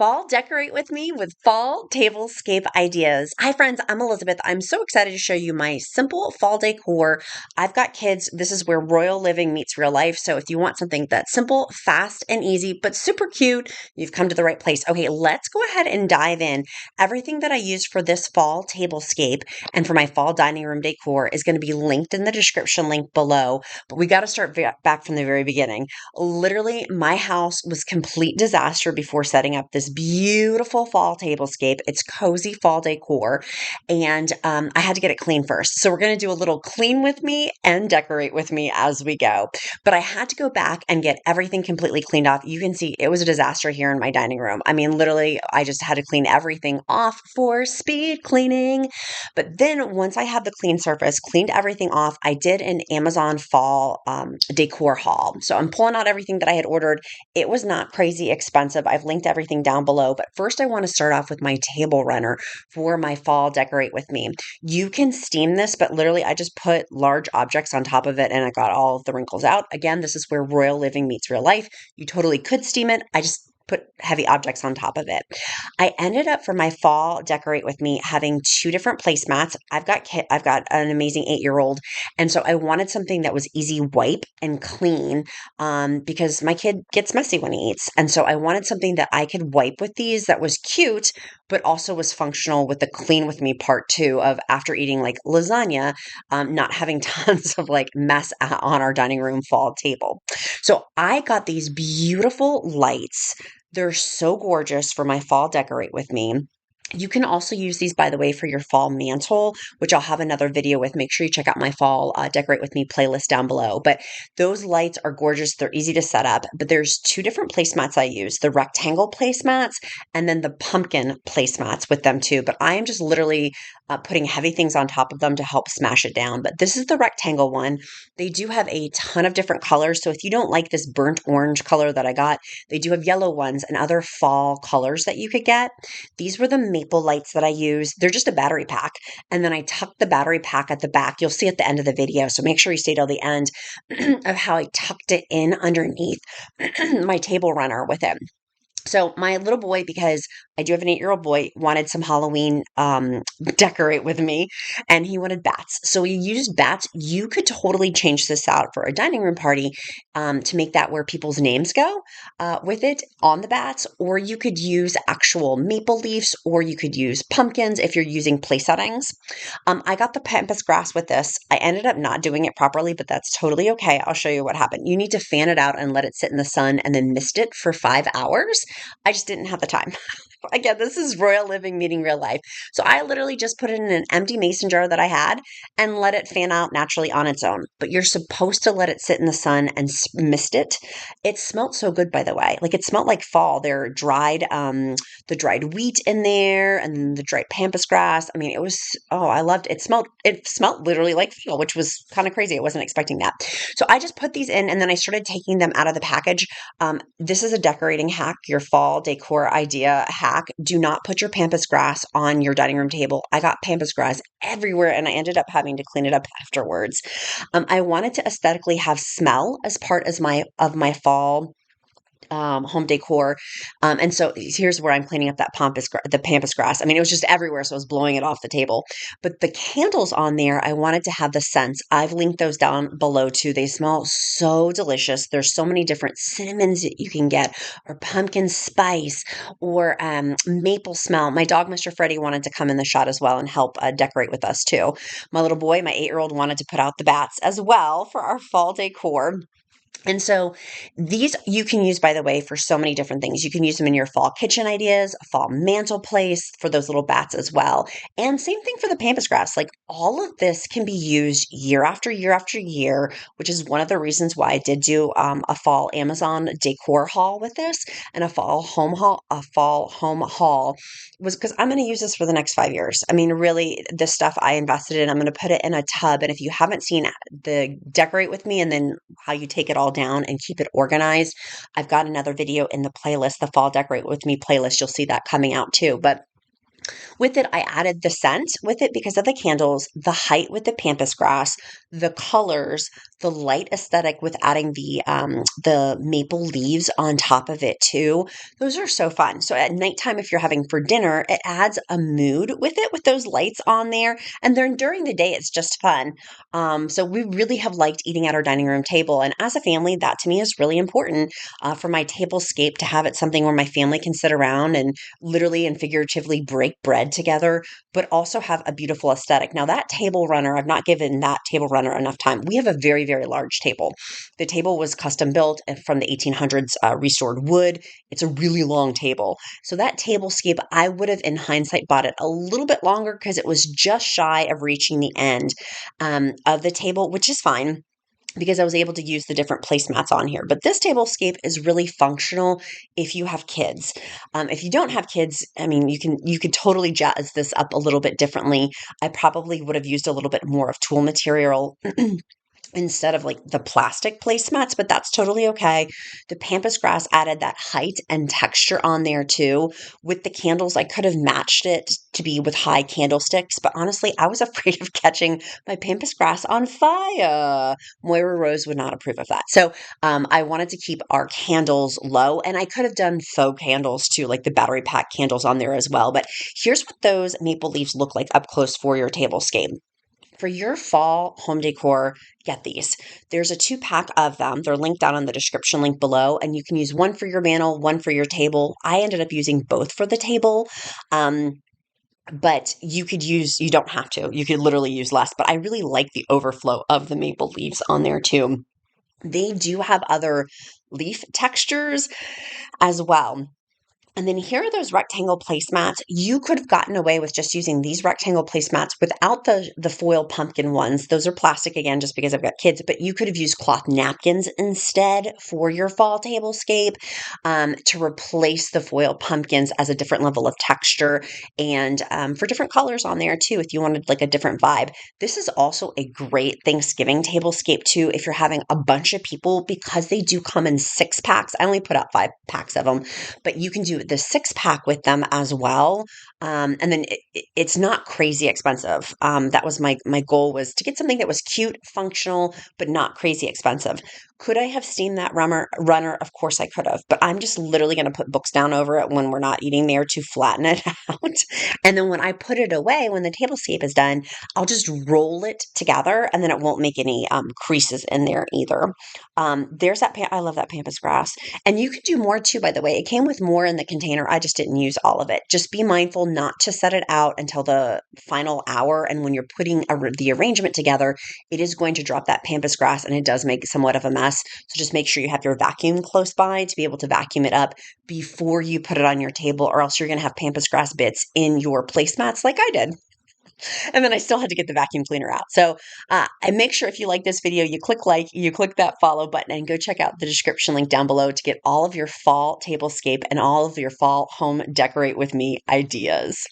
Fall decorate with me with fall tablescape ideas. Hi, friends. I'm Elizabeth. I'm so excited to show you my simple fall decor. I've got kids. This is where royal living meets real life. So if you want something that's simple, fast, and easy, but super cute, you've come to the right place. Okay, let's go ahead and dive in. Everything that I used for this fall tablescape and for my fall dining room decor is going to be linked in the description link below. But we got to start back from the very beginning. Literally, my house was complete disaster before setting up this beautiful fall tablescape. It's cozy fall decor, and I had to get it clean first. So we're going to do a little clean with me and decorate with me as we go. But I had to go back and get everything completely cleaned off. You can see it was a disaster here in my dining room. I mean, literally, I just had to clean everything off for speed cleaning. But then once I had the clean surface, cleaned everything off, I did an Amazon fall decor haul. So I'm pulling out everything that I had ordered. It was not crazy expensive. I've linked everything down below, but first I want to start off with my table runner for my fall decorate with me. You can steam this, but literally I just put large objects on top of it and I got all of the wrinkles out. Again, this is where royal living meets real life. You totally could steam it. I just put heavy objects on top of it. I ended up for my fall decorate with me having two different placemats. I've got an amazing 8-year-old, and so I wanted something that was easy wipe and clean because my kid gets messy when he eats, and so I wanted something that I could wipe with these that was cute but also was functional with the clean with me part too of after eating like lasagna, not having tons of like mess on our dining room fall table. So I got these beautiful lights. They're so gorgeous for my fall decorate with me. You can also use these, by the way, for your fall mantle, which I'll have another video with. Make sure you check out my fall decorate with me playlist down below. But those lights are gorgeous. They're easy to set up. But there's two different placemats I use, the rectangle placemats and then the pumpkin placemats with them too. But I am just literally putting heavy things on top of them to help smash it down. But this is the rectangle one. They do have a ton of different colors. So if you don't like this burnt orange color that I got, they do have yellow ones and other fall colors that you could get. These were the maple lights that I use. They're just a battery pack. And then I tucked the battery pack at the back. You'll see at the end of the video. So make sure you stay till the end of how I tucked it in underneath my table runner with it. So my little boy, because I do have an 8-year-old boy, wanted some Halloween decorate with me, and he wanted bats. So we used bats. You could totally change this out for a dining room party to make that where people's names go with it on the bats, or you could use actual maple leaves, or you could use pumpkins if you're using place settings. I got the pampas grass with this. I ended up not doing it properly, but that's totally okay. I'll show you what happened. You need to fan it out and let it sit in the sun and then mist it for 5 hours. I just didn't have the time. Again, this is royal living meeting real life. So I literally just put it in an empty mason jar that I had and let it fan out naturally on its own. But you're supposed to let it sit in the sun and mist it. It smelled so good, by the way. Like it smelled like fall. There dried, the dried wheat in there and the dried pampas grass. I mean, it was, oh, I loved it. It smelled literally like fall, which was kind of crazy. I wasn't expecting that. So I just put these in and then I started taking them out of the package. This is a decorating hack, your fall decor idea hack. Do not put your pampas grass on your dining room table. I got pampas grass everywhere and I ended up having to clean it up afterwards. I wanted to aesthetically have smell as part of my fall home decor. And so here's where I'm cleaning up that the pampas grass. I mean, it was just everywhere. So I was blowing it off the table, but the candles on there, I wanted to have the scents. I've linked those down below too. They smell so delicious. There's so many different cinnamons that you can get, or pumpkin spice, or maple smell. My dog, Mr. Freddie, wanted to come in the shot as well and help decorate with us too. My little boy, my 8-year-old, wanted to put out the bats as well for our fall decor. And so these you can use, by the way, for so many different things. You can use them in your fall kitchen ideas, a fall mantle place for those little bats as well. And same thing for the pampas grass. Like all of this can be used year after year after year, which is one of the reasons why I did do a fall Amazon decor haul with this and a fall home haul was because I'm going to use this for the next 5 years. I mean, really, this stuff I invested in, I'm going to put it in a tub. And if you haven't seen the decorate with me and then how you take it all down and keep it organized, I've got another video in the playlist, the fall decorate with me playlist. You'll see that coming out too. But with it, I added the scent with it because of the candles, the height with the pampas grass, the colors, the light aesthetic with adding the maple leaves on top of it too. Those are so fun. So at nighttime, if you're having for dinner, it adds a mood with it with those lights on there. And then during the day, it's just fun. So we really have liked eating at our dining room table. And as a family, that to me is really important for my tablescape to have it something where my family can sit around and literally and figuratively break bread together, but also have a beautiful aesthetic. Now, that table runner, I've not given that table runner enough time. We have a very, very large table. The table was custom built from the 1800s restored wood. It's a really long table. So that tablescape, I would have in hindsight bought it a little bit longer because it was just shy of reaching the end of the table, which is fine because I was able to use the different placemats on here. But this tablescape is really functional if you have kids. If you don't have kids, I mean, you could totally jazz this up a little bit differently. I probably would have used a little bit more of tulle material instead of like the plastic placemats, but that's totally okay. The pampas grass added that height and texture on there too. With the candles, I could have matched it to be with high candlesticks, but honestly, I was afraid of catching my pampas grass on fire. Moira Rose would not approve of that. So I wanted to keep our candles low, and I could have done faux candles too, like the battery pack candles on there as well. But here's what those maple leaves look like up close for your tablescape. For your fall home decor, get these. There's a 2-pack of them. They're linked down on the description link below, and you can use one for your mantel, one for your table. I ended up using both for the table. But you don't have to. You could literally use less, but I really like the overflow of the maple leaves on there too. They do have other leaf textures as well. And then here are those rectangle placemats. You could have gotten away with just using these rectangle placemats without the foil pumpkin ones. Those are plastic again, just because I've got kids, but you could have used cloth napkins instead for your fall tablescape to replace the foil pumpkins as a different level of texture and for different colors on there too, if you wanted like a different vibe. This is also a great Thanksgiving tablescape too, if you're having a bunch of people, because they do come in 6-packs. I only put out 5 packs of them, but you can do the 6-pack with them as well. And then it's not crazy expensive. That was my goal, was to get something that was cute, functional, but not crazy expensive. Could I have steamed that runner? Of course I could have, but I'm just literally going to put books down over it when we're not eating there to flatten it out. And then when I put it away, when the tablescape is done, I'll just roll it together, and then it won't make any creases in there either. There's that. I love that pampas grass. And you could do more too, by the way. It came with more in the container. I just didn't use all of it. Just be mindful not to set it out until the final hour. And when you're putting the arrangement together, it is going to drop that pampas grass, and it does make somewhat of a mess. So just make sure you have your vacuum close by to be able to vacuum it up before you put it on your table, or else you're going to have pampas grass bits in your placemats like I did. And then I still had to get the vacuum cleaner out. So, and make sure if you like this video, you click that follow button, and go check out the description link down below to get all of your fall tablescape and all of your fall home decorate with me ideas.